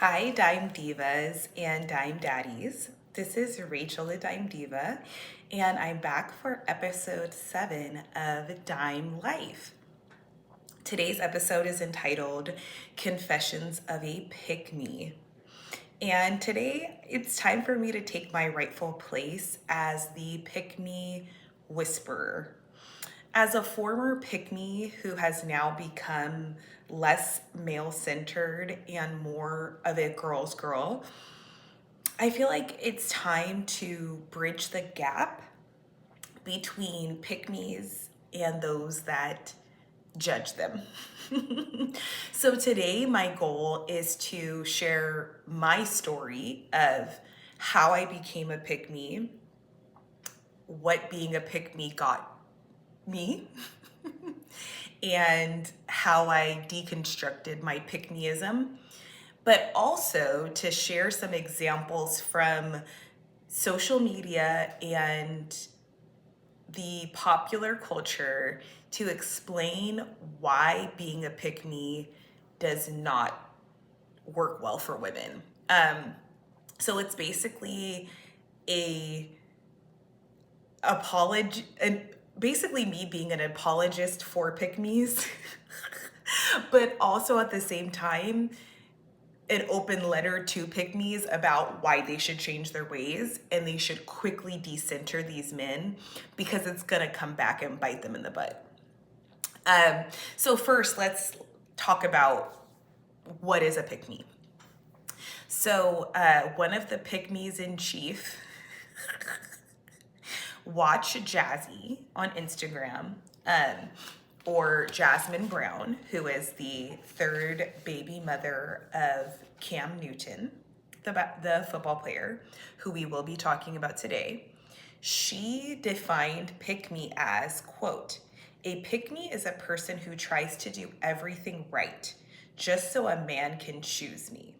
Hi, Dime Divas and Dime Daddies. This is Rachel, the Dime Diva, and I'm back for episode 7 of Dime Life. Today's episode is entitled Confessions of a Pick Me. And today it's time for me to take my rightful place as the Pick Me Whisperer. As a former pick me who has now become less male centered and more of a girl's girl, I feel like it's time to bridge the gap between pick me's and those that judge them. So today, my goal is to share my story of how I became a pick me, what being a pick me got me, and how I deconstructed my pick meism, but also to share some examples from social media and the popular culture to explain why being a pick me does not work well for women. So it's basically a and basically me being an apologist for pick me's, but also at the same time an open letter to pick me's about why they should change their ways and they should quickly decenter these men because it's gonna come back and bite them in the butt. So first, let's talk about what is a pick me. So one of the pick me's in chief, Watch Jazzy on Instagram, or Jasmine Brown, who is the third baby mother of Cam Newton, the football player who we will be talking about today. She defined pick me as, quote, a pick me is a person who tries to do everything right just so a man can choose me.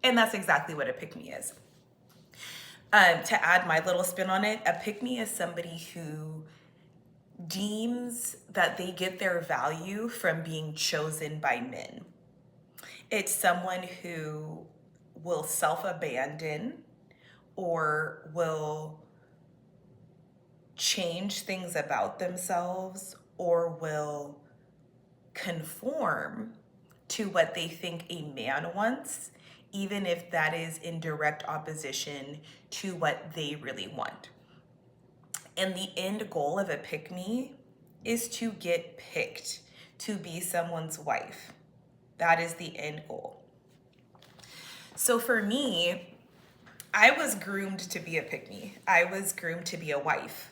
And that's exactly what a pick me is. To add my little spin on it, a pick me is somebody who deems that they get their value from being chosen by men. It's someone who will self-abandon or will change things about themselves or will conform to what they think a man wants, even if that is in direct opposition to what they really want. And the end goal of a pick me is to get picked to be someone's wife. That is the end goal. So for me, I was groomed to be a pick me. I was groomed to be a wife.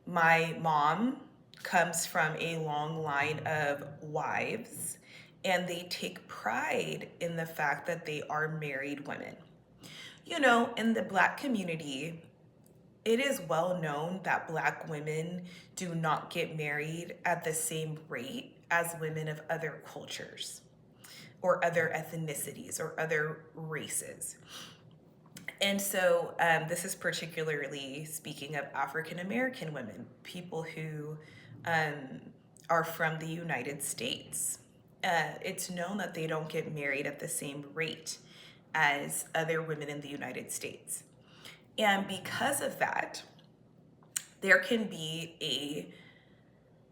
My mom comes from a long line of wives, and they take pride in the fact that they are married women. You know, in the Black community, it is well known that Black women do not get married at the same rate as women of other cultures or other ethnicities or other races. And so this is particularly speaking of African American women, people who are from the United States. It's known that they don't get married at the same rate as other women in the United States. And because of that, there can be a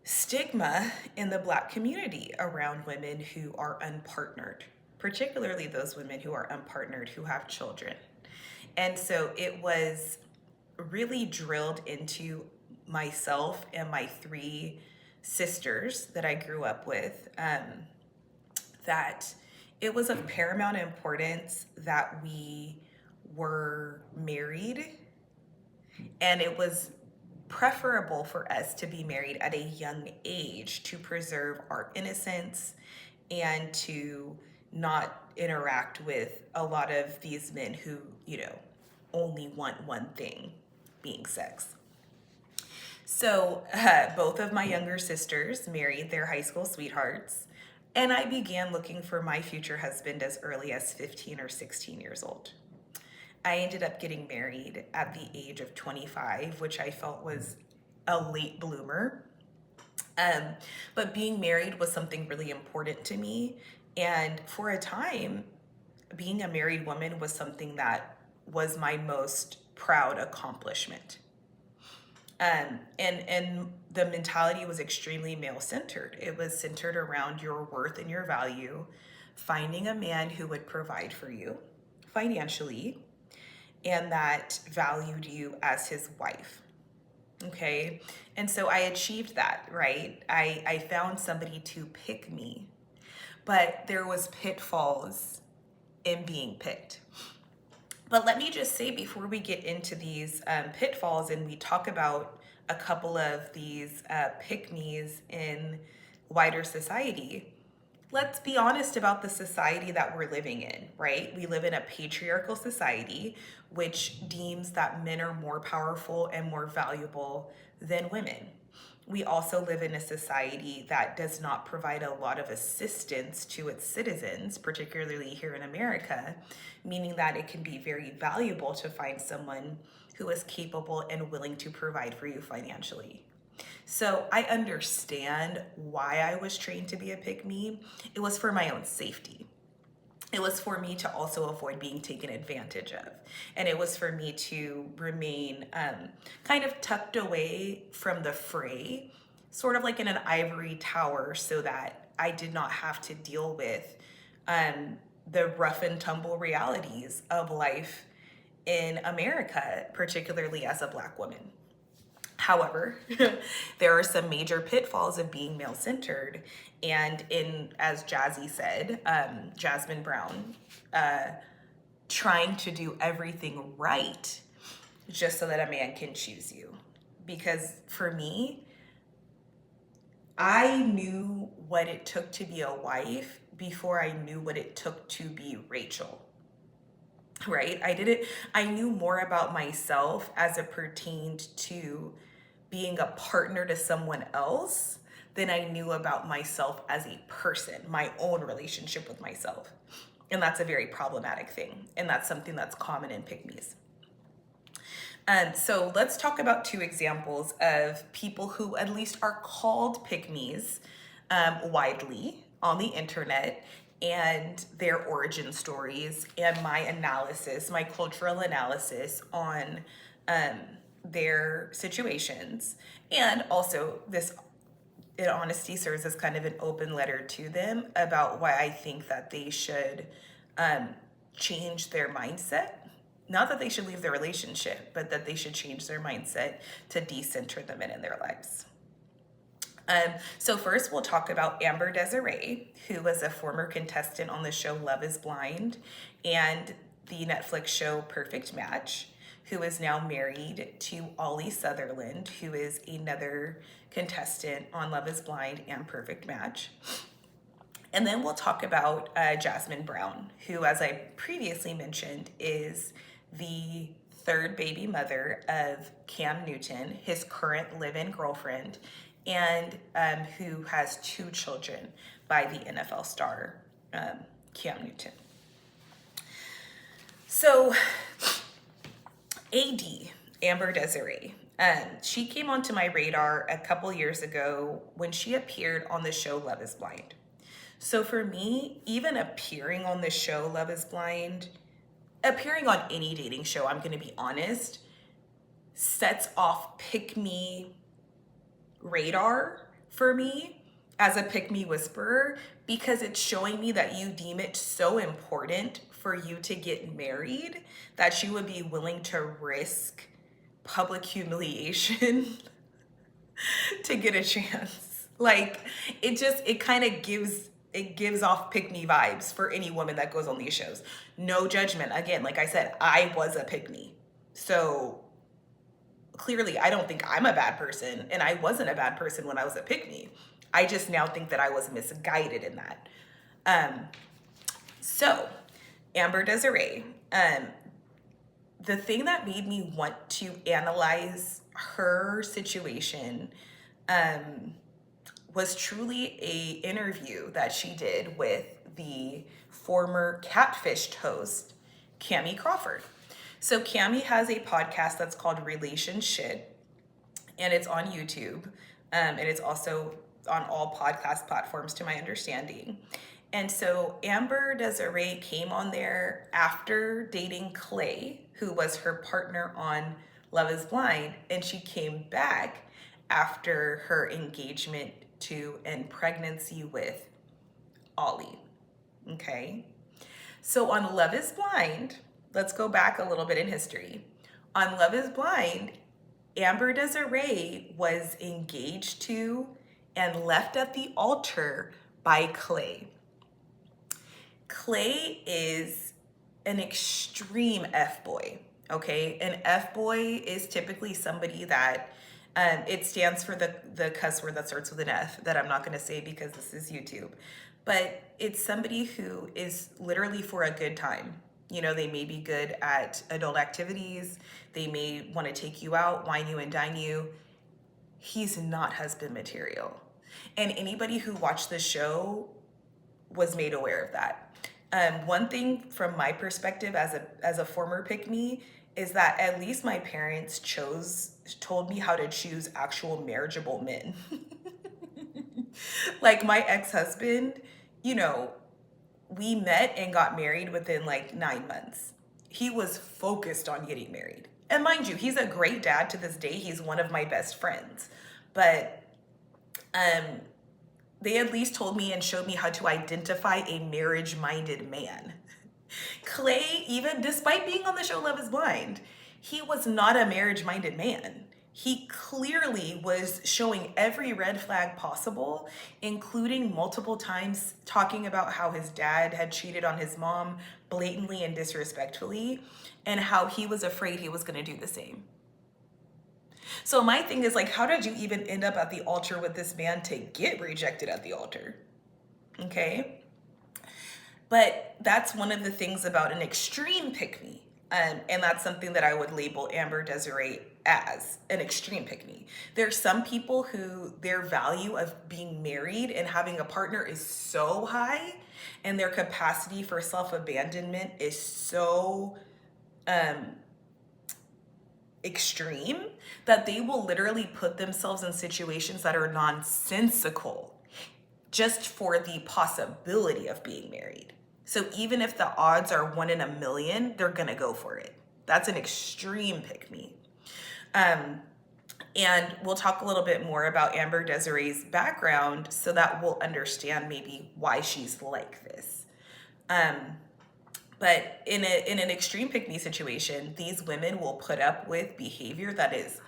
stigma in the Black community around women who are unpartnered, particularly those women who are unpartnered who have children. And so it was really drilled into myself and my three sisters that I grew up with, that it was of paramount importance that we were married, and it was preferable for us to be married at a young age to preserve our innocence and to not interact with a lot of these men who, only want one thing, being sex. So both of my younger sisters married their high school sweethearts, and I began looking for my future husband as early as 15 or 16 years old. I ended up getting married at the age of 25, which I felt was a late bloomer. But being married was something really important to me. And for a time, being a married woman was something that was my most proud accomplishment. And the mentality was extremely male centered. It was centered around your worth and your value, finding a man who would provide for you financially and that valued you as his wife. Okay. And so I achieved that, right? I found somebody to pick me, but there was pitfalls in being picked. But let me just say before we get into these pitfalls and we talk about a couple of these pick-me's in wider society, let's be honest about the society that we're living in, right? We live in a patriarchal society which deems that men are more powerful and more valuable than women. We also live in a society that does not provide a lot of assistance to its citizens, particularly here in America, meaning that it can be very valuable to find someone who is capable and willing to provide for you financially. So I understand why I was trained to be a pick-me. It was for my own safety. It was for me to also avoid being taken advantage of. And it was for me to remain kind of tucked away from the fray, sort of like in an ivory tower, so that I did not have to deal with the rough and tumble realities of life in America, particularly as a Black woman. However, there are some major pitfalls of being male-centered, and as Jazzy said, Jasmine Brown, trying to do everything right just so that a man can choose you. Because for me, I knew what it took to be a wife before I knew what it took to be Rachel. Right? I knew more about myself as it pertained to being a partner to someone else than I knew about myself as a person, my own relationship with myself. And that's a very problematic thing. And that's something that's common in pick-me's. So let's talk about two examples of people who at least are called pick-me's widely on the internet, and their origin stories and my analysis, my cultural analysis on their situations. And also this, in honesty, serves as kind of an open letter to them about why I think that they should change their mindset. Not that they should leave their relationship, but that they should change their mindset to decenter the men in their lives. So first we'll talk about Amber Desiree, who was a former contestant on the show Love is Blind and the Netflix show Perfect Match, who is now married to Ollie Sutherland, who is another contestant on Love is Blind and Perfect Match. And then we'll talk about Jasmine Brown, who, as I previously mentioned, is the third baby mother of Cam Newton, his current live-in girlfriend, and who has two children by the NFL star, Cam Newton. So, AD, Amber Desiree, she came onto my radar a couple years ago when she appeared on the show Love is Blind. So for me, even appearing on the show Love is Blind, appearing on any dating show, I'm gonna be honest, sets off pick-me radar for me as a pick-me whisperer, because it's showing me that you deem it so important for you to get married that you would be willing to risk public humiliation to get a chance. Like, it kind of gives off pick-me vibes for any woman that goes on these shows. No judgment. Again, like I said, I was a pick-me. So clearly I don't think I'm a bad person, and I wasn't a bad person when I was a pick-me. I just now think that I was misguided in that. So Amber Desiree, the thing that made me want to analyze her situation was truly a interview that she did with the former Catfished host, Cammie Crawford. So Cammie has a podcast that's called Relationship, and it's on YouTube, and it's also on all podcast platforms to my understanding. And so Amber Desiree came on there after dating Clay, who was her partner on Love is Blind, and she came back after her engagement to and pregnancy with Ollie. Okay. So on Love is Blind, let's go back a little bit in history. On Love is Blind, Amber Desiree was engaged to and left at the altar by Clay. Clay is an extreme F-boy, okay? An F-boy is typically somebody that, it stands for the cuss word that starts with an F that I'm not gonna say because this is YouTube. But it's somebody who is literally for a good time. You know, they may be good at adult activities. They may want to take you out, wine you and dine you. He's not husband material. And anybody who watched the show was made aware of that. One thing from my perspective as a former pick-me is that at least my parents told me how to choose actual marriageable men. Like my ex-husband, you know, we met and got married within like 9 months. He was focused on getting married. And mind you, he's a great dad to this day. He's one of my best friends. But they at least told me and showed me how to identify a marriage-minded man. Clay, even despite being on the show Love is Blind, he was not a marriage-minded man. He clearly was showing every red flag possible, including multiple times talking about how his dad had cheated on his mom blatantly and disrespectfully, and how he was afraid he was going to do the same. So my thing is like, how did you even end up at the altar with this man to get rejected at the altar? Okay. But that's one of the things about an extreme pick-me. And that's something that I would label Amber Desiree as an extreme pick-me. There are some people who their value of being married and having a partner is so high, and their capacity for self-abandonment is so extreme that they will literally put themselves in situations that are nonsensical just for the possibility of being married. So even if the odds are 1 in a million, they're gonna go for it. That's an extreme pick-me. And we'll talk a little bit more about Amber Desiree's background so that we'll understand maybe why she's like this. But in an extreme pick-me situation, these women will put up with behavior that is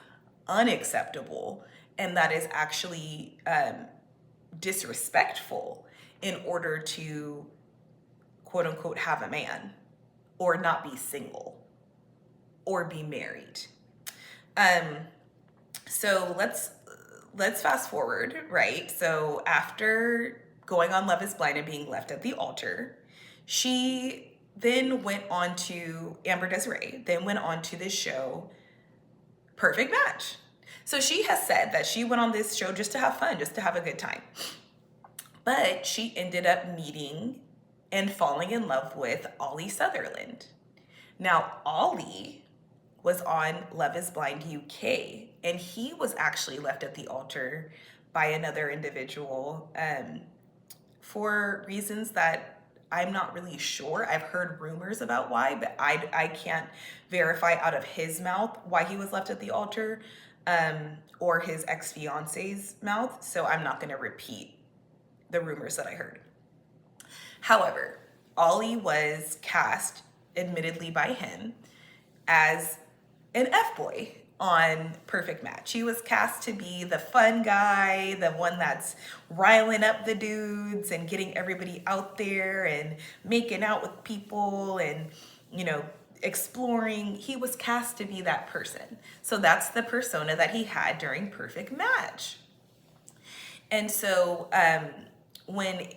unacceptable and that is actually disrespectful in order to, quote unquote, have a man or not be single or be married. So let's fast forward, right? So after going on Love is Blind and being left at the altar, she then went on to, Amber Desiree, then went on to this show, Perfect Match. So she has said that she went on this show just to have fun, just to have a good time. But she ended up meeting and falling in love with Ollie Sutherland. Now, Ollie was on Love is Blind UK, and he was actually left at the altar by another individual for reasons that I'm not really sure. I've heard rumors about why, but I can't verify out of his mouth why he was left at the altar or his ex-fiance's mouth, so I'm not going to repeat the rumors that I heard. However, Ollie was cast, admittedly by him, as an F-boy on Perfect Match. He was cast to be the fun guy, the one that's riling up the dudes and getting everybody out there and making out with people and, you know, exploring. He was cast to be that person. So that's the persona that he had during Perfect Match. And so when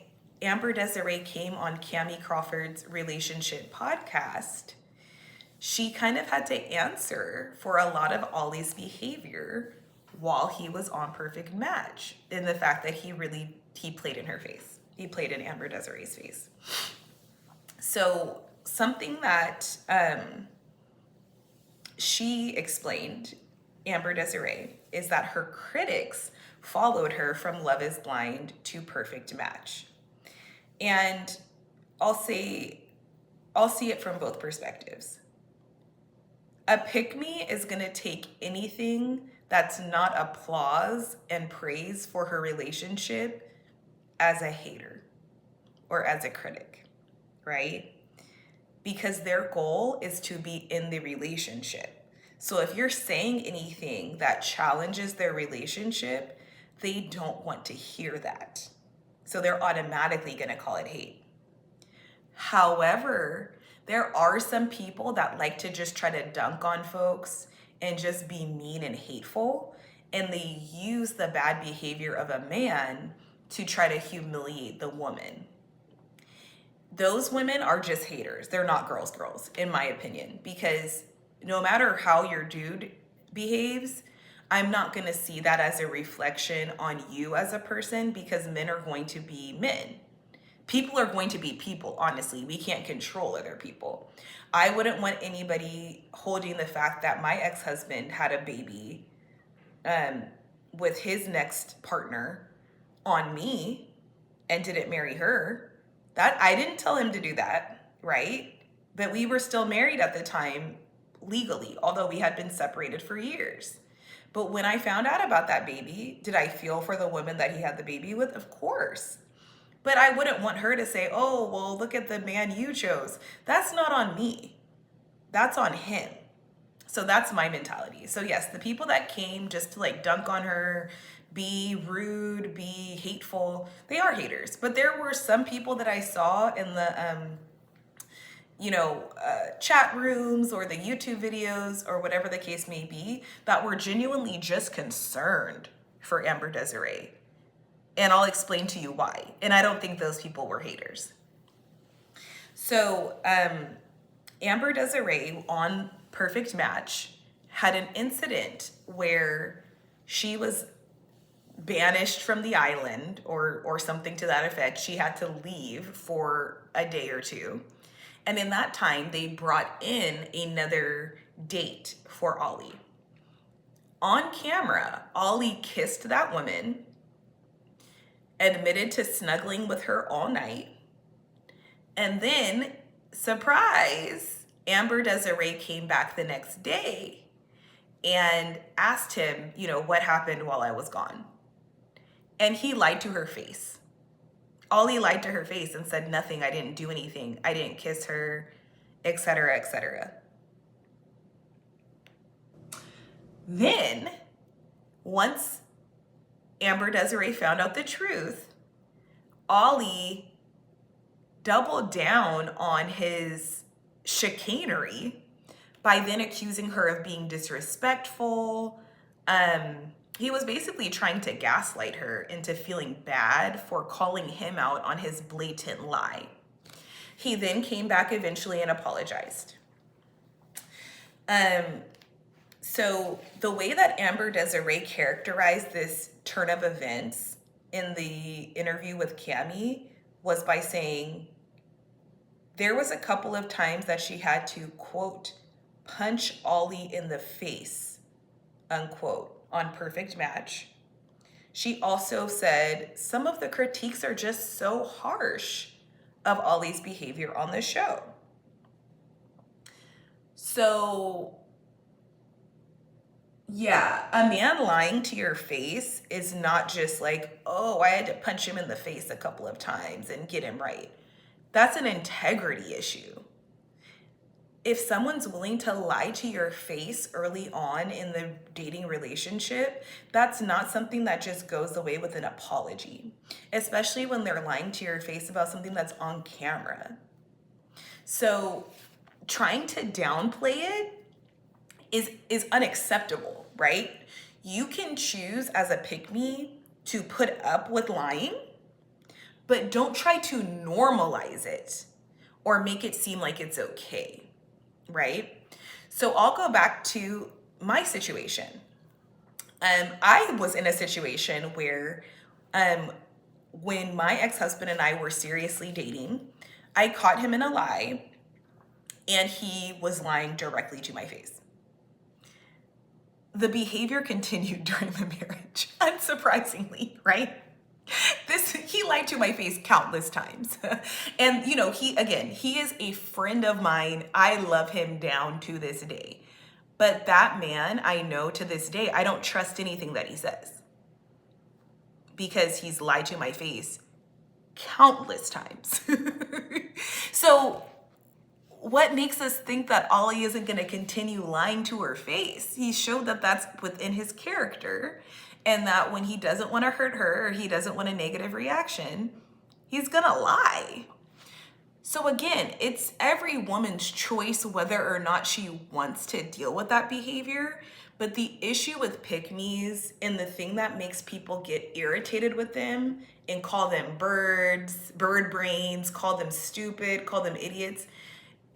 Amber Desiree came on Cammie Crawford's relationship podcast, she kind of had to answer for a lot of Ollie's behavior while he was on Perfect Match, in the fact that he played in her face. He played in Amber Desiree's face. So something that she explained, Amber Desiree, is that her critics followed her from Love is Blind to Perfect Match. And I'll see it from both perspectives. A pick-me is going to take anything that's not applause and praise for her relationship as a hater or as a critic, right? Because their goal is to be in the relationship. So if you're saying anything that challenges their relationship, they don't want to hear that. So they're automatically going to call it hate. However, there are some people that like to just try to dunk on folks and just be mean and hateful, and they use the bad behavior of a man to try to humiliate the woman. Those women are just haters. They're not girls, in my opinion, because no matter how your dude behaves, I'm not going to see that as a reflection on you as a person, because men are going to be men. People are going to be people, honestly. We can't control other people. I wouldn't want anybody holding the fact that my ex-husband had a baby with his next partner on me and didn't marry her. That I didn't tell him to do that, right? But we were still married at the time legally, although we had been separated for years. But when I found out about that baby, did I feel for the woman that he had the baby with? Of course. But I wouldn't want her to say, oh, well, look at the man you chose. That's not on me. That's on him. So that's my mentality. So yes, the people that came just to like dunk on her, be rude, be hateful, they are haters. But there were some people that I saw in the, chat rooms or the YouTube videos or whatever the case may be that were genuinely just concerned for Amber Desiree. And I'll explain to you why. And I don't think those people were haters. So Amber Desiree on Perfect Match had an incident where she was banished from the island or something to that effect. She had to leave for a day or two. And in that time, they brought in another date for Ollie. On camera, Ollie kissed that woman, admitted to snuggling with her all night, and then, surprise, Amber Desiree came back the next day and asked him, what happened while I was gone. And he lied to her face. Ollie lied to her face and said, nothing, I didn't do anything, I didn't kiss her, etc., etc. Then, once Amber Desiree found out the truth, Ollie doubled down on his chicanery by then accusing her of being disrespectful. He was basically trying to gaslight her into feeling bad for calling him out on his blatant lie. He then came back eventually and apologized. So the way that Amber Desiree characterized this turn of events in the interview with Cami was by saying there was a couple of times that she had to, quote, punch Ollie in the face, unquote, on Perfect Match. She also said some of the critiques are just so harsh of Ollie's behavior on the show. So yeah, a man lying to your face is not just like, oh, I had to punch him in the face a couple of times and get him right. That's an integrity issue. If someone's willing to lie to your face early on in the dating relationship, that's not something that just goes away with an apology, especially when they're lying to your face about something that's on camera. So trying to downplay it is unacceptable, right? You can choose as a pick-me to put up with lying, but don't try to normalize it or make it seem like it's okay, right? So I'll go back to my situation. I was in a situation where when my ex-husband and I were seriously dating, I caught him in a lie and he was lying directly to my face. The behavior continued during the marriage, unsurprisingly, right? He lied to my face countless times. And he is a friend of mine. I love him down to this day. But that man, I know to this day, I don't trust anything that he says because he's lied to my face countless times. So what makes us think that Ollie isn't going to continue lying to her face? He showed that that's within his character, and that when he doesn't want to hurt her or he doesn't want a negative reaction, he's going to lie. So again, it's every woman's choice whether or not she wants to deal with that behavior. But the issue with pick-me's, and the thing that makes people get irritated with them and call them birds, bird brains, call them stupid, call them idiots,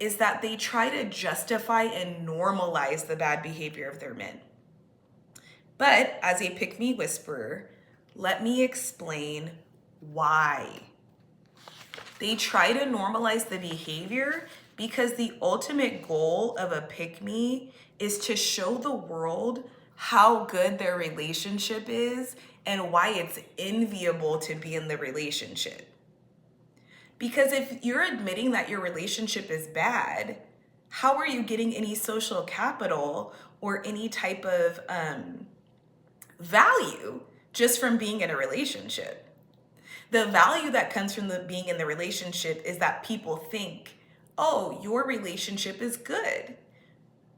is that they try to justify and normalize the bad behavior of their men. But as a pick-me whisperer, let me explain why. They try to normalize the behavior because the ultimate goal of a pick-me is to show the world how good their relationship is and why it's enviable to be in the relationship. Because if you're admitting that your relationship is bad, how are you getting any social capital or any type of value just from being in a relationship? The value that comes from being in the relationship is that people think, oh, your relationship is good.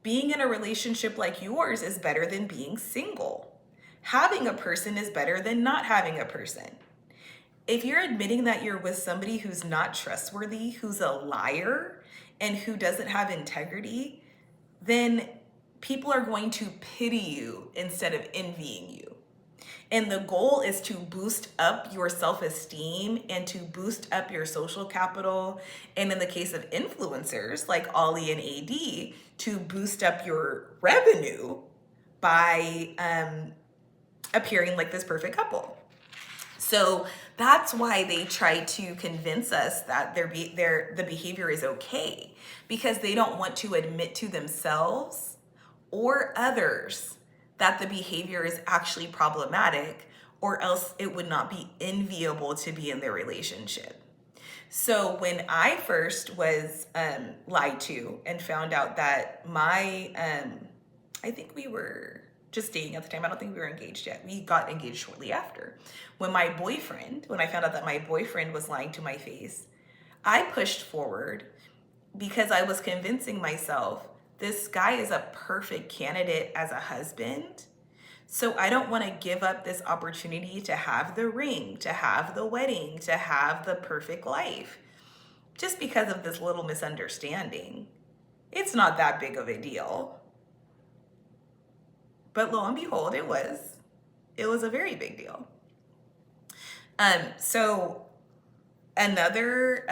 Being in a relationship like yours is better than being single. Having a person is better than not having a person. If you're admitting that you're with somebody who's not trustworthy, who's a liar, and who doesn't have integrity, then people are going to pity you instead of envying you. And the goal is to boost up your self-esteem and to boost up your social capital. And in the case of influencers like Ollie and AD, to boost up your revenue by appearing like this perfect couple. So that's why they try to convince us that the behavior is okay, because they don't want to admit to themselves or others that the behavior is actually problematic, or else it would not be enviable to be in their relationship. So when I first was lied to and found out that I think we were just dating at the time. I don't think we were engaged yet. We got engaged shortly after. When I found out that my boyfriend was lying to my face, I pushed forward because I was convincing myself this guy is a perfect candidate as a husband. So I don't want to give up this opportunity to have the ring, to have the wedding, to have the perfect life, just because of this little misunderstanding. It's not that big of a deal. But lo and behold, it was a very big deal. So another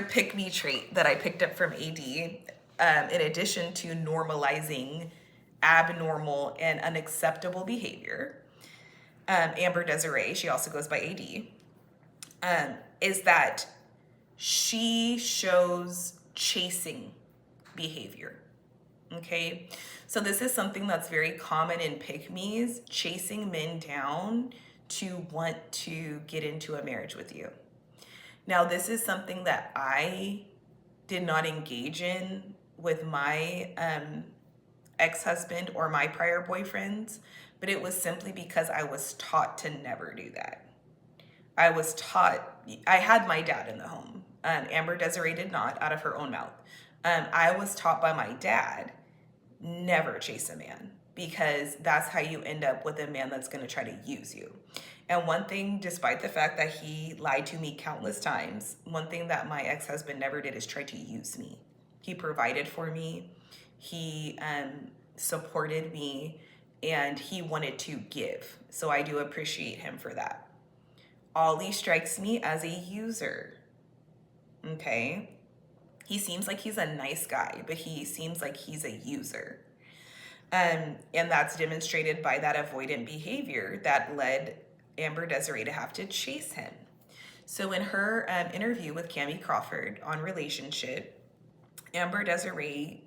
pick-me trait that I picked up from AD, in addition to normalizing abnormal and unacceptable behavior, Amber Desiree, she also goes by AD, is that she shows chasing behavior. Okay, so this is something that's very common in pick-me's, chasing men down to want to get into a marriage with you. Now, this is something that I did not engage in with my ex-husband or my prior boyfriends, but it was simply because I was taught to never do that. I had my dad in the home. Amber Desiree did not, out of her own mouth. I was taught by my dad, never chase a man, because that's how you end up with a man that's going to try to use you. And one thing, despite the fact that he lied to me countless times, one thing that my ex-husband never did is try to use me. He provided for me, he supported me, and he wanted to give. So I do appreciate him for that. Ollie strikes me as a user. Okay? He seems like he's a nice guy, but he seems like he's a user. And that's demonstrated by that avoidant behavior that led Amber Desiree to have to chase him. So in her interview with Cammie Crawford on Relationship, Amber Desiree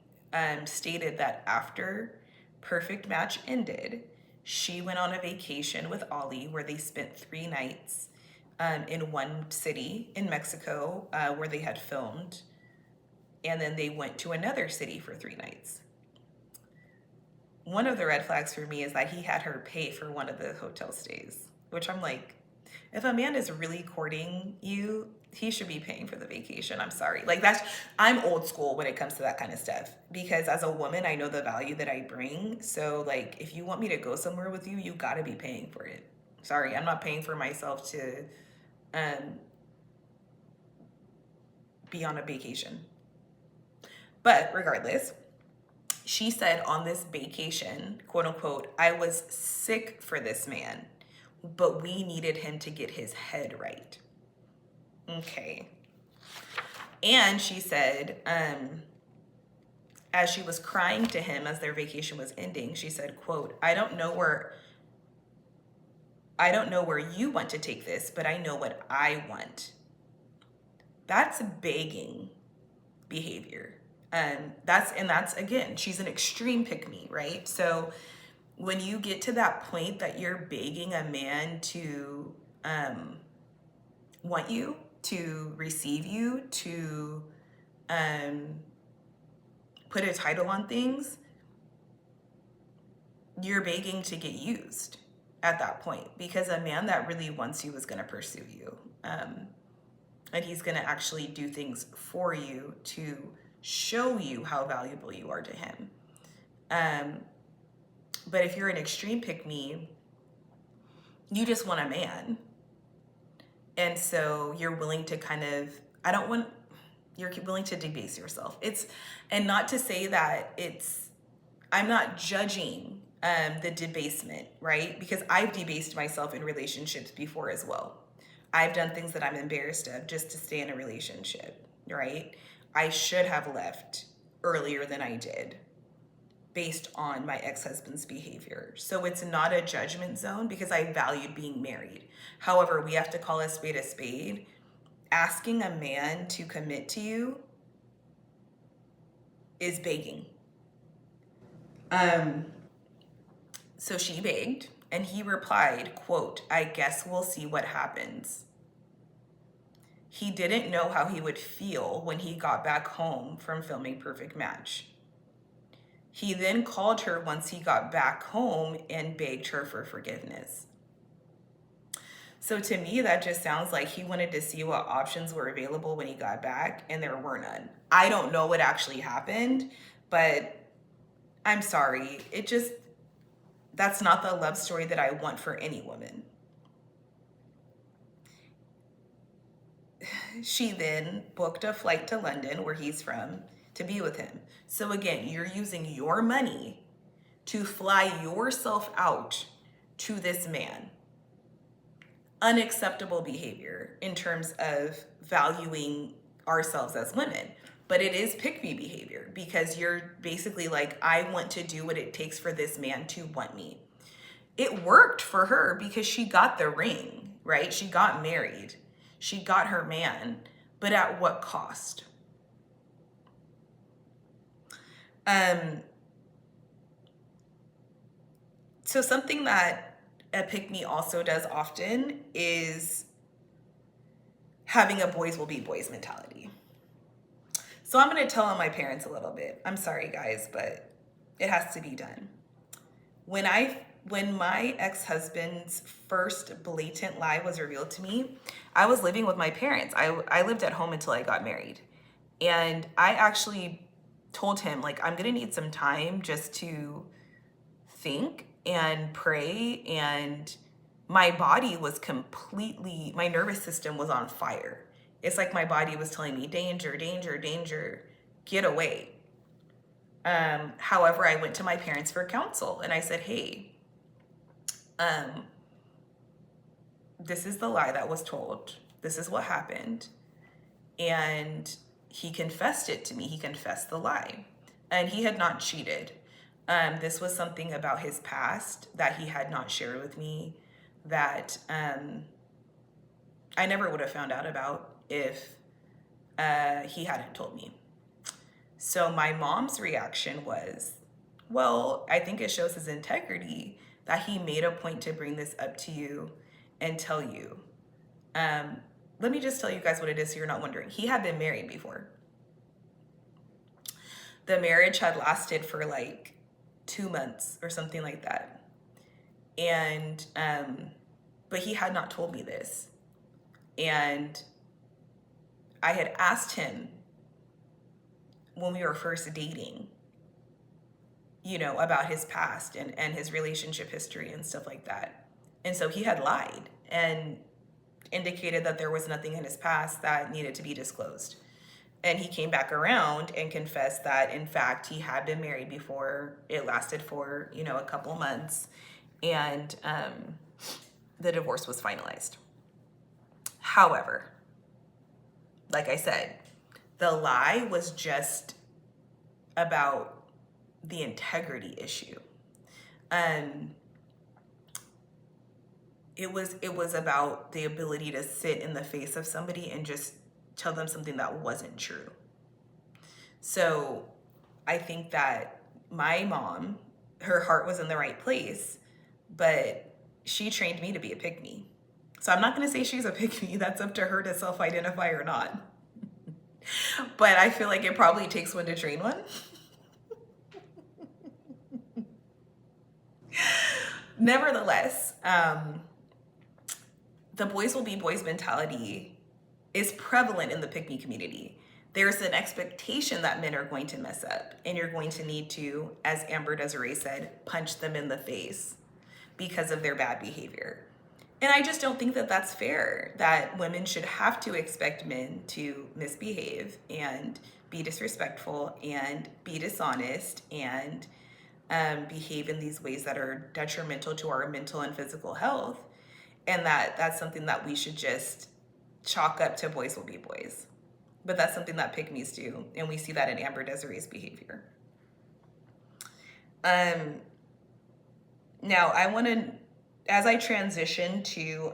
stated that after Perfect Match ended, She went on a vacation with Ollie where they spent 3 nights in one city in Mexico where they had filmed. And then they went to another city for 3 nights. One of the red flags for me is that he had her pay for one of the hotel stays, which I'm like, if a man is really courting you, he should be paying for the vacation. I'm sorry. Like I'm old school when it comes to that kind of stuff because as a woman, I know the value that I bring. So like, if you want me to go somewhere with you, you gotta be paying for it. Sorry, I'm not paying for myself to be on a vacation. But regardless, she said on this vacation, quote unquote, I was sick for this man, but we needed him to get his head right. Okay. And she said, as she was crying to him as their vacation was ending, she said, quote, I don't know where you want to take this, but I know what I want. That's begging behavior. That's again, she's an extreme pick-me, right? So when you get to that point that you're begging a man to want you, to receive you, to put a title on things, you're begging to get used at that point because a man that really wants you is going to pursue you. And he's going to actually do things for you to show you how valuable you are to him. But if you're an extreme pick-me, you just want a man. And so you're willing to you're willing to debase yourself. And not to say that I'm not judging the debasement, right? Because I've debased myself in relationships before as well. I've done things that I'm embarrassed of just to stay in a relationship, right? I should have left earlier than I did based on my ex-husband's behavior. So it's not a judgment zone because I valued being married. However, we have to call a spade a spade. Asking a man to commit to you is begging. So she begged, and he replied, quote, I guess we'll see what happens. He didn't know how he would feel when he got back home from filming Perfect Match. He then called her once he got back home and begged her for forgiveness. So to me, that just sounds like he wanted to see what options were available when he got back, and there were none. I don't know what actually happened, but I'm sorry. That's not the love story that I want for any woman. She then booked a flight to London, where he's from, to be with him. So again, you're using your money to fly yourself out to this man. Unacceptable behavior in terms of valuing ourselves as women. But it is pick-me behavior because you're basically like, I want to do what it takes for this man to want me. It worked for her because she got the ring, right? She got married. She got her man, but at what cost? So something that a pick-me also does often is having a boys will be boys mentality. So I'm going to tell on my parents a little bit. I'm sorry, guys, but it has to be done. When my ex-husband's first blatant lie was revealed to me, I was living with my parents. I lived at home until I got married. And I actually told him, like, I'm going to need some time just to think and pray. And my body was my nervous system was on fire. It's like my body was telling me, danger, danger, danger, get away. However, I went to my parents for counsel and I said, hey, this is the lie that was told. This is what happened. And he confessed it to me. He confessed the lie. And he had not cheated. This was something about his past that he had not shared with me that I never would have found out about if he hadn't told me. So my mom's reaction was, well, I think it shows his integrity that he made a point to bring this up to you and tell you. Let me just tell you guys what it is so you're not wondering. He had been married before. The marriage had lasted for like 2 months or something like that. And, but he had not told me this. And I had asked him when we were first dating, about his past and his relationship history and stuff like that. And so he had lied and indicated that there was nothing in his past that needed to be disclosed. And he came back around and confessed that, in fact, he had been married before. It lasted for, a couple months. And the divorce was finalized. However, like I said, the lie was just about the integrity issue. It was about the ability to sit in the face of somebody and just tell them something that wasn't true. So I think that my mom, her heart was in the right place, but she trained me to be a pick-me. So I'm not going to say she's a pick-me. That's up to her to self-identify or not. But I feel like it probably takes one to train one. Nevertheless, the boys will be boys mentality is prevalent in the pick-me community. There's an expectation that men are going to mess up, and you're going to need to, as Amber Desiree said, punch them in the face because of their bad behavior. And I just don't think that that's fair, that women should have to expect men to misbehave and be disrespectful and be dishonest and behave in these ways that are detrimental to our mental and physical health. And that's something that we should just chalk up to boys will be boys. But that's something that pick-me's do. And we see that in Amber Desiree's behavior. Now, I want to, as I transition to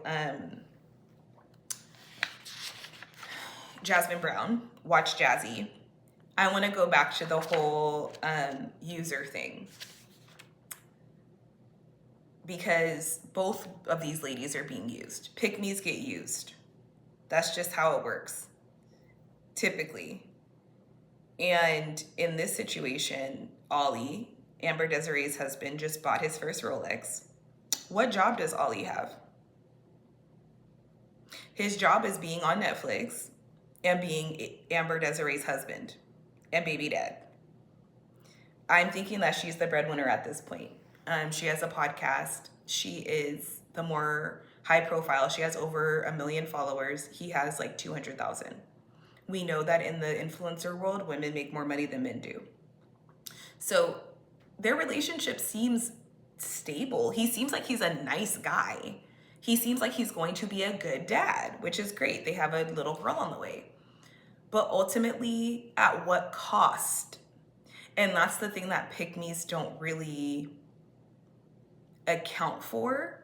Jasmine Brown, Watch Jazzy, I want to go back to the whole user thing. Because both of these ladies are being used. Pick-me's get used. That's just how it works, typically. And in this situation, Ollie, Amber Desiree's husband, just bought his first Rolex. What job does Ollie have? His job is being on Netflix and being Amber Desiree's husband and baby dad. I'm thinking that she's the breadwinner at this point. She has a podcast. She is the more high profile. She has over 1 million followers. He has like 200,000. We know that in the influencer world, women make more money than men do. So their relationship seems stable. He seems like he's a nice guy. He seems like he's going to be a good dad, which is great. They have a little girl on the way. But ultimately, at what cost? And that's the thing that pick-me's don't really account for,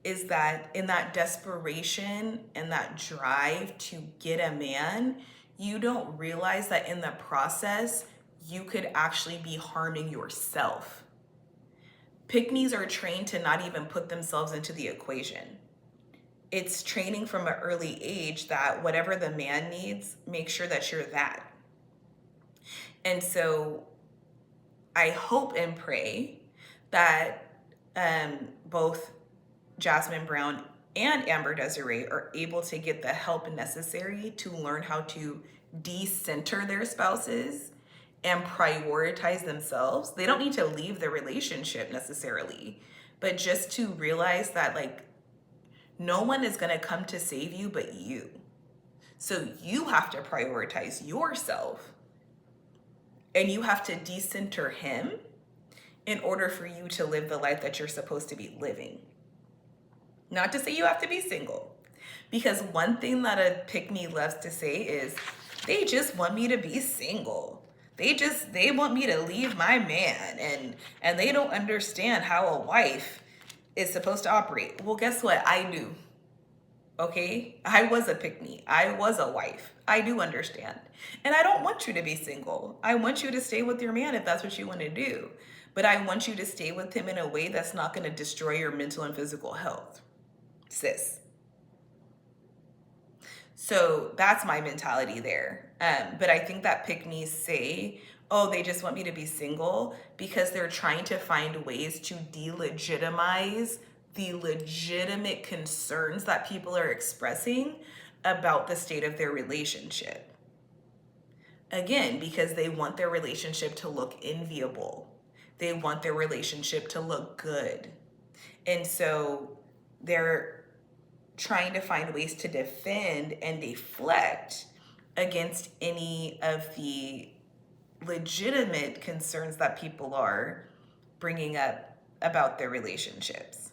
is that in that desperation and that drive to get a man, you don't realize that in the process, you could actually be harming yourself. Pick-me's are trained to not even put themselves into the equation. It's training from an early age that whatever the man needs, make sure that you're that. And so I hope and pray that both Jasmine Brown and Amber Desiree are able to get the help necessary to learn how to de-center their spouses and prioritize themselves. They don't need to leave the relationship necessarily, but just to realize that like no one is going to come to save you but you. So you have to prioritize yourself, and you have to de-center him in order for you to live the life that you're supposed to be living. Not to say you have to be single, because one thing that a pick-me loves to say is they just want me to be single. They want me to leave my man, and they don't understand how a wife is supposed to operate. Well, guess what? I do. Okay? I was a pick-me. I was a wife. I do understand. And I don't want you to be single. I want you to stay with your man if that's what you want to do. but I want you to stay with him in a way that's not going to destroy your mental and physical health, sis. So that's my mentality there. But I think that pick-me's say, oh, they just want me to be single because they're trying to find ways to delegitimize the legitimate concerns that people are expressing about the state of their relationship. Again, because they want their relationship to look enviable. They want their relationship to look good. And so they're trying to find ways to defend and deflect against any of the legitimate concerns that people are bringing up about their relationships.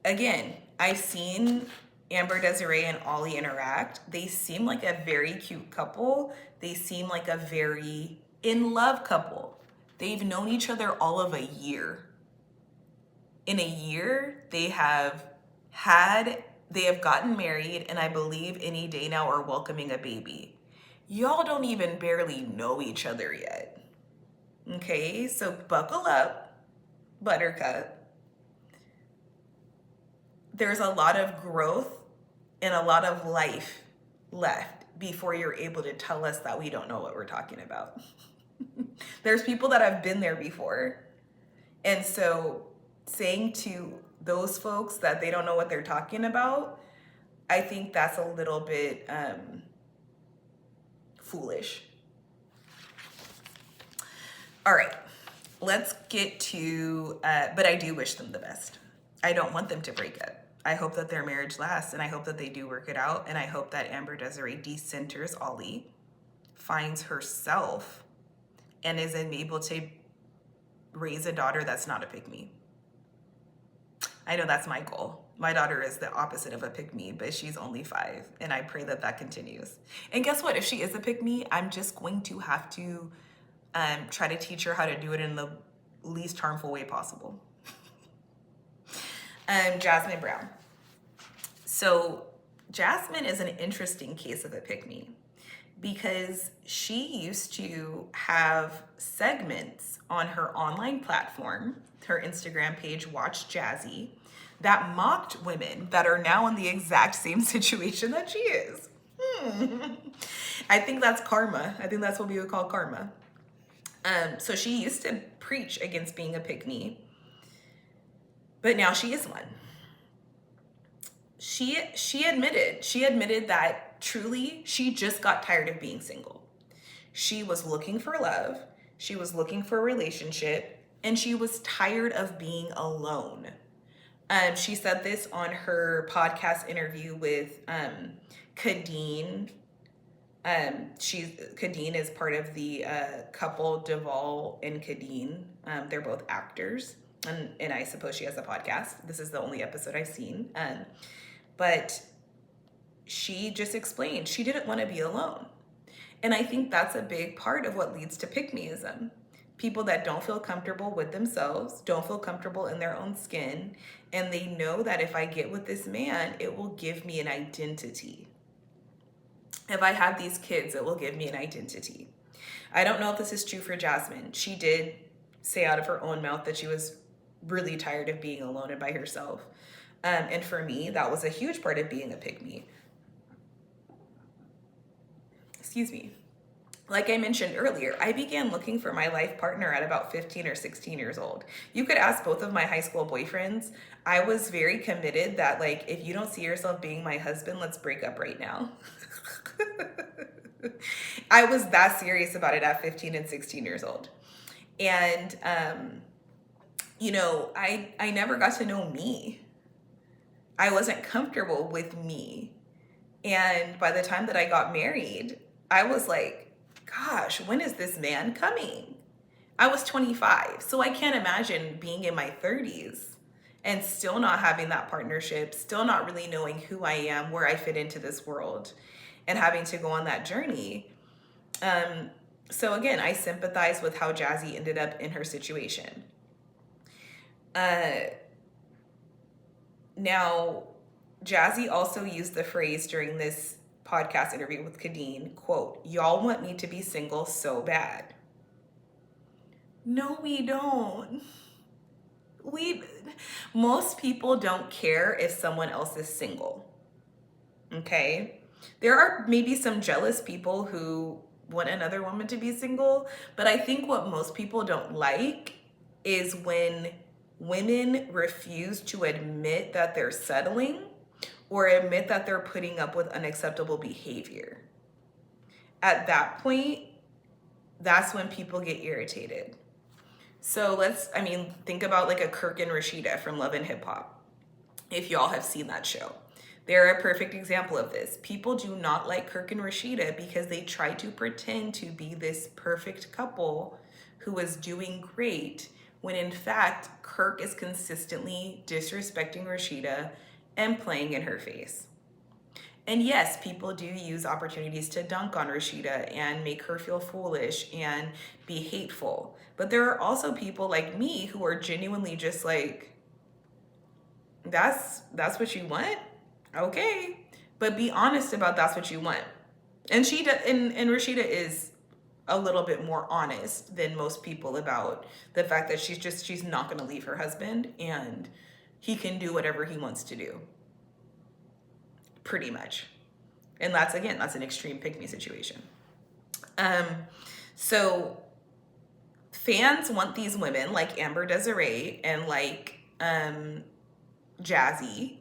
Again, I've seen Amber Desiree and Ollie interact. They seem like a very cute couple. They seem like a very in love couple. They've known each other all of a year. In a year, they have gotten married, and I believe any day now are welcoming a baby. Y'all don't even barely know each other yet. Okay, so buckle up, buttercup. There's a lot of growth and a lot of life left before you're able to tell us that we don't know what we're talking about. There's people that have been there before. And so saying to those folks that they don't know what they're talking about, I think that's a little bit foolish. All right, let's get to, but I do wish them the best. I don't want them to break up. I hope that their marriage lasts, and I hope that they do work it out, and I hope that Amber Desiree decenters Ollie, finds herself, and is able to raise a daughter that's not a pick-me. I know that's my goal. My daughter is the opposite of a pick-me, but she's only 5, and I pray that that continues. And guess what? If she is a pick-me, I'm just going to have to try to teach her how to do it in the least harmful way possible. Jasmine Brown. So Jasmine is an interesting case of a pick-me because she used to have segments on her online platform, her Instagram page, Watch Jazzy, that mocked women that are now in the exact same situation that she is. I think that's karma. I think that's what we would call karma. So she used to preach against being a pick-me, but now she is one. She admitted that truly she just got tired of being single. She was looking for love, she was looking for a relationship, and she was tired of being alone. She said this on her podcast interview with Kadeen. Kadeen is part of the couple Duvall and Kadeen. They're both actors, and I suppose she has a podcast. This is the only episode I've seen. But she just explained she didn't want to be alone. And I think that's a big part of what leads to pick-meism. People that don't feel comfortable with themselves, don't feel comfortable in their own skin, and they know that if I get with this man, it will give me an identity. If I have these kids, it will give me an identity. I don't know if this is true for Jasmine. She did say out of her own mouth that she was really tired of being alone and by herself. And for me, that was a huge part of being a pick-me. Excuse me. Like I mentioned earlier, I began looking for my life partner at about 15 or 16 years old. You could ask both of my high school boyfriends. I was very committed that, like, if you don't see yourself being my husband, let's break up right now. I was that serious about it at 15 and 16 years old. And, I never got to know me. I wasn't comfortable with me. And by the time that I got married, I was like, gosh, when is this man coming? I was 25, so I can't imagine being in my 30s and still not having that partnership, still not really knowing who I am, where I fit into this world, and having to go on that journey. So again, I sympathize with how Jazzy ended up in her situation. Now, Jazzy also used the phrase during this podcast interview with Kadeen, quote, "Y'all want me to be single so bad." No, we don't. We Most people don't care if someone else is single. Okay? There are maybe some jealous people who want another woman to be single, but I think what most people don't like is when women refuse to admit that they're settling or admit that they're putting up with unacceptable behavior. At that point, that's when people get irritated. So think about like a Kirk and Rashida from Love and Hip Hop, if y'all have seen that show. They're a perfect example of this. People do not like Kirk and Rashida because they try to pretend to be this perfect couple who is doing great, when in fact, Kirk is consistently disrespecting Rashida and playing in her face. And yes, people do use opportunities to dunk on Rashida and make her feel foolish and be hateful. But there are also people like me who are genuinely just like, that's what you want? Okay. But be honest about that's what you want. And and Rashida is a little bit more honest than most people about the fact that she's not going to leave her husband and he can do whatever he wants to do. Pretty much. And that's an extreme pick me situation. Um, so fans want these women like Amber Desiree and like Jazzy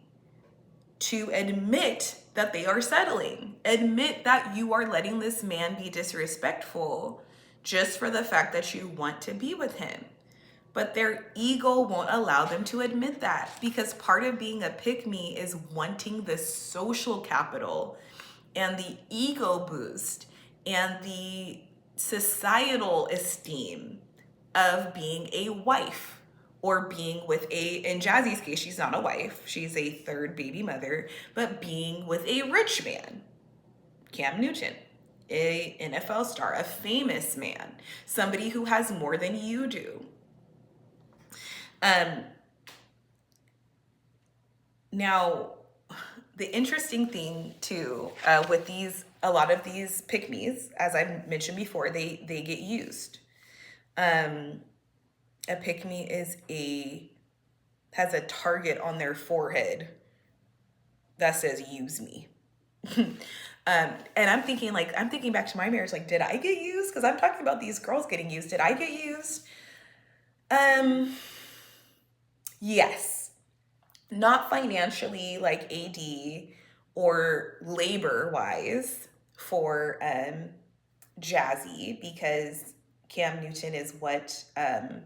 to admit that they are settling. Admit that you are letting this man be disrespectful just for the fact that you want to be with him. But their ego won't allow them to admit that, because part of being a pick me is wanting the social capital and the ego boost and the societal esteem of being a wife or being with in Jazzy's case, she's not a wife, she's a third baby mother, but being with a rich man, Cam Newton, a NFL star, a famous man, somebody who has more than you do. Now, the interesting thing too, with a lot of these pick-me's, as I mentioned before, they get used. A pick-me has a target on their forehead that says "use me." And I'm thinking back to my marriage, like, did I get used? Because I'm talking about these girls getting used. Did I get used? Yes. Not financially, like AD or labor wise for Jazzy, because Cam Newton is what a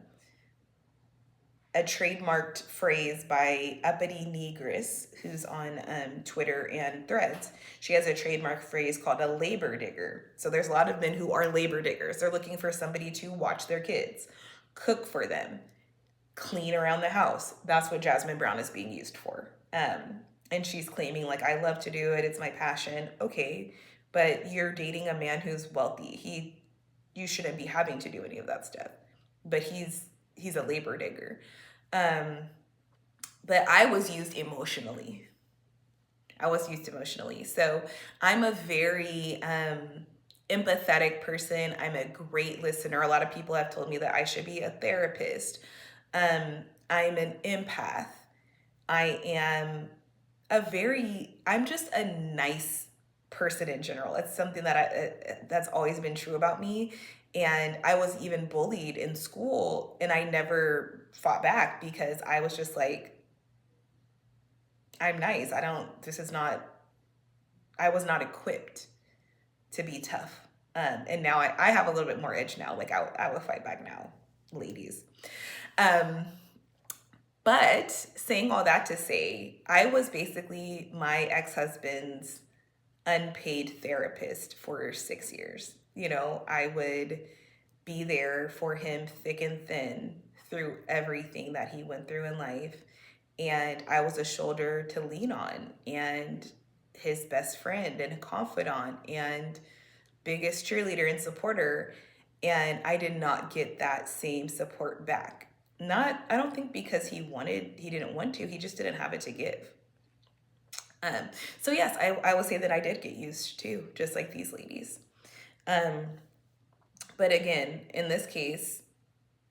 trademarked phrase by Uppity Negress, who's on Twitter and Threads. She has a trademark phrase called a labor digger. So there's a lot of men who are labor diggers. They're looking for somebody to watch their kids, cook for them, clean around the house. That's what Jasmine Brown is being used for. And she's claiming, like, I love to do it, it's my passion. Okay, but you're dating a man who's wealthy. You shouldn't be having to do any of that stuff. But he's a labor digger. But I was used emotionally. So I'm a very empathetic person. I'm a great listener. A lot of people have told me that I should be a therapist. I'm an empath. I'm just a nice person in general. It's something that's always been true about me. And I was even bullied in school and I never fought back because I was just like, I'm nice. I was not equipped to be tough. And now I have a little bit more edge now. Like I will fight back now, ladies. But saying all that to say, I was basically my ex-husband's unpaid therapist for 6 years. You know, I would be there for him thick and thin through everything that he went through in life. And I was a shoulder to lean on and his best friend and confidant and biggest cheerleader and supporter. And I did not get that same support back. I don't think because he didn't want to, he just didn't have it to give. So yes, I will say that I did get used too, just like these ladies. But again, in this case,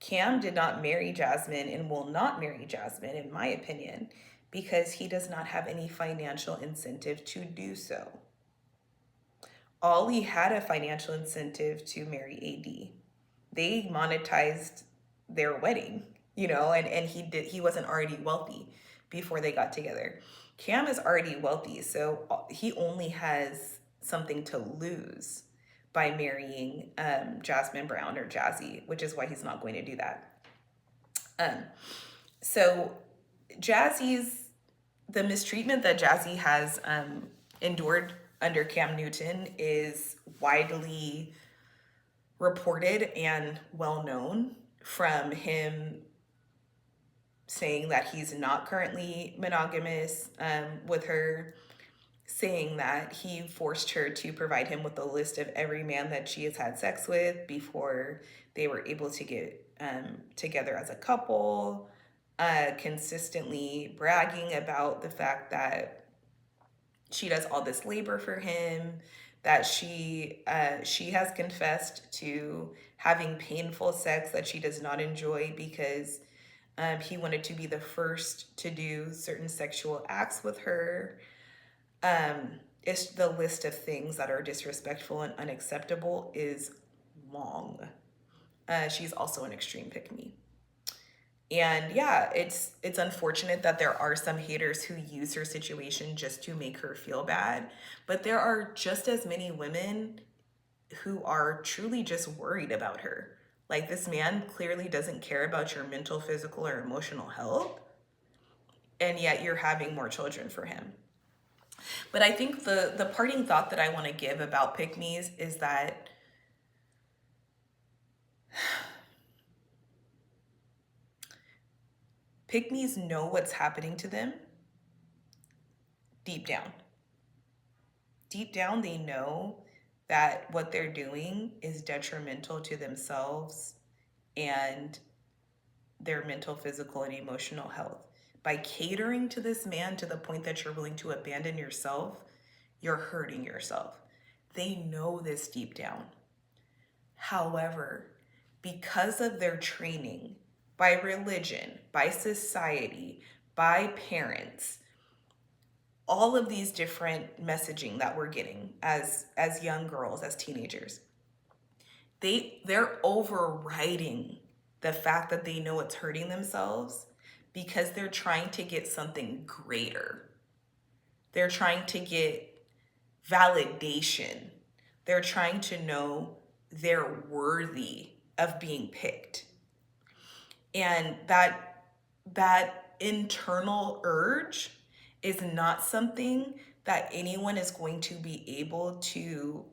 Cam did not marry Jasmine and will not marry Jasmine, in my opinion, because he does not have any financial incentive to do so. Ollie had a financial incentive to marry AD. They monetized their wedding, and he wasn't already wealthy before they got together. Cam is already wealthy, so he only has something to lose by marrying Jasmine Brown or Jazzy, which is why he's not going to do that. So the mistreatment that Jazzy has endured under Cam Newton is widely reported and well known, from him saying that he's not currently monogamous with her, saying that he forced her to provide him with a list of every man that she has had sex with before they were able to get together as a couple, consistently bragging about the fact that she does all this labor for him, that she has confessed to having painful sex that she does not enjoy because he wanted to be the first to do certain sexual acts with her. It's the list of things that are disrespectful and unacceptable is long. She's also an extreme pick-me. And yeah, it's unfortunate that there are some haters who use her situation just to make her feel bad, but there are just as many women who are truly just worried about her. Like, this man clearly doesn't care about your mental, physical, or emotional health, and yet you're having more children for him. But I think the parting thought that I want to give about pick-me's is that pick-me's know what's happening to them deep down. Deep down, they know that what they're doing is detrimental to themselves and their mental, physical, and emotional health. By catering to this man to the point that you're willing to abandon yourself, you're hurting yourself. They know this deep down. However, because of their training by religion, by society, by parents, all of these different messaging that we're getting as young girls, as teenagers, they're overriding the fact that they know it's hurting themselves because they're trying to get something greater. They're trying to get validation. They're trying to know they're worthy of being picked. And that internal urge is not something that anyone is going to be able to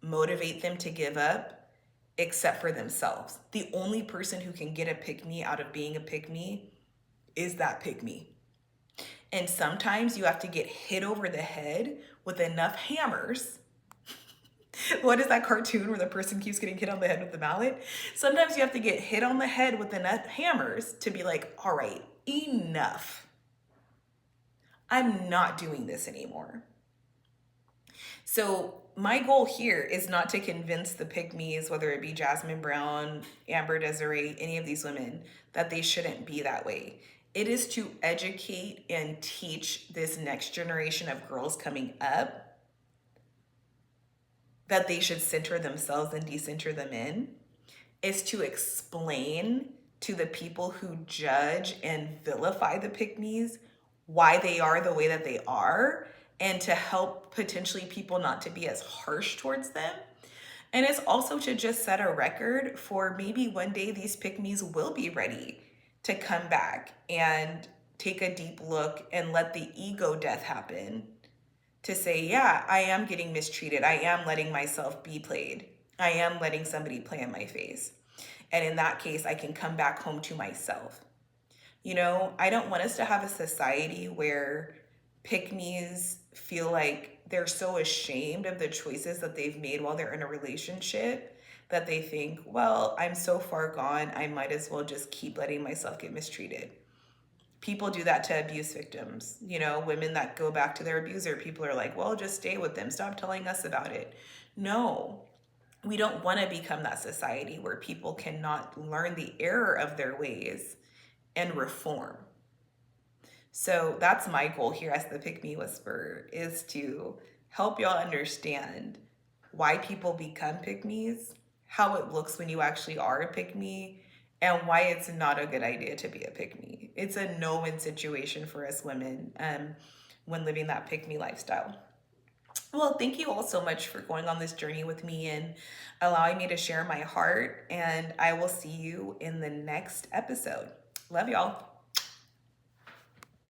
motivate them to give up except for themselves. The only person who can get a pick-me out of being a pick-me is that pick-me. And sometimes you have to get hit over the head with enough hammers. What is that cartoon where the person keeps getting hit on the head with the mallet? Sometimes you have to get hit on the head with enough hammers to be like, all right, enough. I'm not doing this anymore. So my goal here is not to convince the pick-me's, whether it be Jasmine Brown, Amber Desiree, any of these women, that they shouldn't be that way. It is to educate and teach this next generation of girls coming up that they should center themselves and decenter them in. Is to explain to the people who judge and vilify the pick-me's why they are the way that they are, and to help potentially people not to be as harsh towards them. And it's also to just set a record for maybe one day these pick-me's will be ready to come back and take a deep look and let the ego death happen, to say, yeah, I am getting mistreated. I am letting myself be played. I am letting somebody play in my face. And in that case, I can come back home to myself. I don't want us to have a society where pick-me's feel like they're so ashamed of the choices that they've made while they're in a relationship that they think, well, I'm so far gone, I might as well just keep letting myself get mistreated. People do that to abuse victims. Women that go back to their abuser, people are like, well, just stay with them. Stop telling us about it. No, We don't want to become that society where people cannot learn the error of their ways and reform. So that's my goal here as the Pick Me Whisperer, is to help y'all understand why people become pick me's, how it looks when you actually are a pick me, and why it's not a good idea to be a pick me. It's a no-win situation for us women when living that pick me lifestyle. Well, thank you all so much for going on this journey with me and allowing me to share my heart. And I will see you in the next episode. Love y'all.